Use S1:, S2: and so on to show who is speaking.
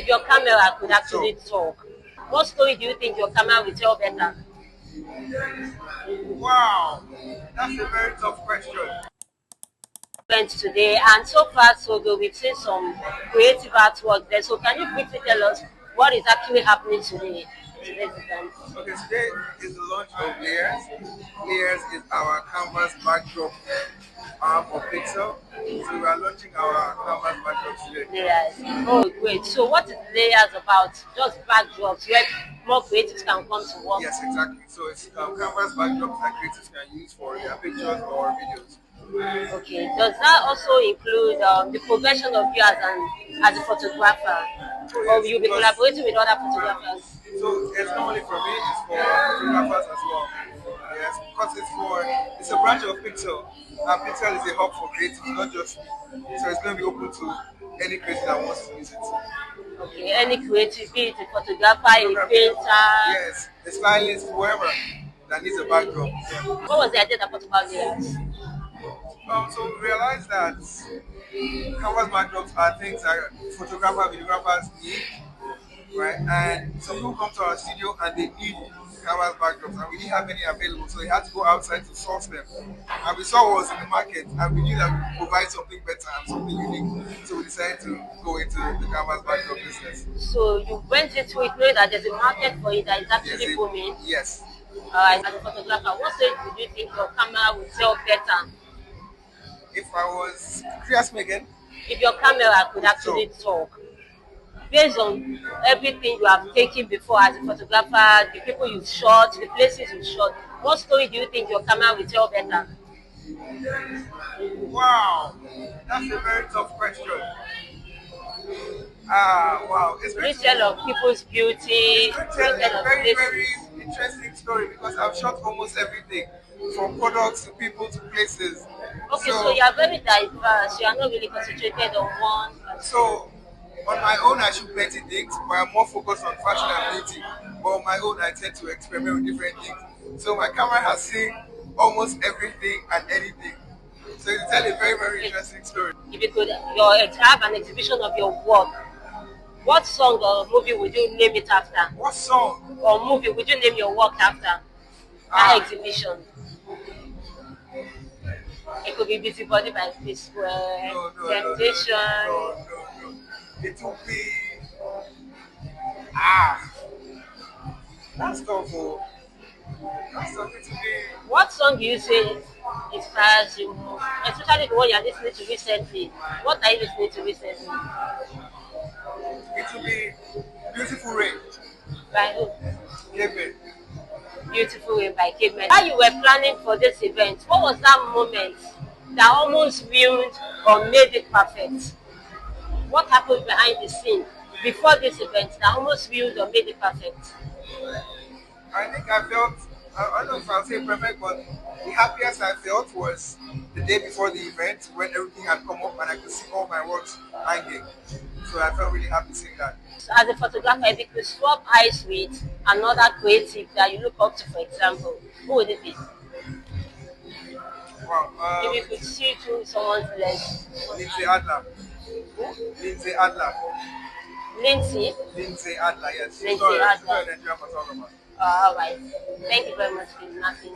S1: If your camera could actually talk, what story do you think your camera will tell better?
S2: Wow, that's a very tough question.
S1: Event today, and so far so good. We've seen some creative artwork there. So can you quickly tell us what is actually happening today? Today's event.
S2: Okay, today is the launch of Layers. Layers is our canvas backdrop arm of Pixxel. So we are launching our canvas backdrop today.
S1: Layers. Oh, great. So what is layers about? Just backdrops where more creatives can come to work.
S2: Yes, exactly. So it's canvas backdrops that creators can use for their pictures or videos.
S1: Okay. Does that also include the progression of you as a photographer,
S2: Oh
S1: or
S2: yes,
S1: will you be
S2: because
S1: collaborating with other photographers?
S2: so it's not only for me, it's for photographers as well. Yes, because it's a branch of Pixel. And Pixel is a hub for creatives, not just me. So it's going to be open to any creator that wants to use it.
S1: Okay. Any creative, be it a photographer, a painter.
S2: Yes, a stylist, whoever that needs a backdrop. Yeah.
S1: What was the idea that brought about layers?
S2: So we realized that canvas backdrops are things that photographers, videographers need, right? And some people come to our studio and they need canvas backdrops, and we didn't have any available, so we had to go outside to source them. And we saw what was in the market, and we knew that we could provide something better and something unique. So we decided to go into the canvas backdrop business.
S1: So you went into it knowing that there's a market for it that is actually
S2: Yes,
S1: booming.
S2: yes.
S1: As a photographer, what stage would you think your camera would sell better?
S2: If I was, could you ask me again?
S1: If your camera could actually talk, based on everything you have taken before as a photographer, the people you've shot, the places you've shot, what story do you think your camera will tell better?
S2: Wow, that's a very tough question. Wow, it's
S1: Will
S2: going
S1: it tell
S2: to
S1: of people's beauty? Will
S2: tell
S1: it tell
S2: a
S1: of
S2: very, very
S1: places?
S2: interesting story because I've shot almost everything from products to people to places.
S1: Okay, so
S2: So,
S1: you are very diverse. You are not really concentrated on one.
S2: so on my own, I shoot plenty things, but I'm more focused on fashion and beauty. But on my own, I tend to experiment with different things. So my camera has seen almost everything and anything. So it tell a very, very interesting story.
S1: If you could have an exhibition of your work, what song or movie would you name it after?
S2: What song?
S1: Or movie would you name your work after? That
S2: Ah,
S1: exhibition. It could be Busybody by Pixxel, Temptation.
S2: no. It will be ah. That's tough. Oh. That's something to be.
S1: What song do you say inspires you most? Especially the one you're listening to recently. What are you listening to recently?
S2: It will be beautiful rain.
S1: By who?
S2: Give me.
S1: Beautiful Way by Cavemen. While you were planning for this event, what was that moment that almost ruined or made it perfect? What happened behind the scene before this event that almost ruined or made it perfect?
S2: I think I felt. I don't know if I'll say perfect, but the happiest I felt was the day before the event when everything had come up and I could see all my works hanging. So I felt really happy seeing that.
S1: So as a photographer, if you could swap eyes with another creative that you look up to, for example, who would it be?
S2: Wow.
S1: If you could see through someone's lens.
S2: Lindsay Adler. Lindsay Adler.
S1: Lindsay?
S2: Lindsay Adler, yes.
S1: Lindsay
S2: She's not
S1: Adler.
S2: a Nigerian photographer.
S1: All right. Thank you very much for nothing.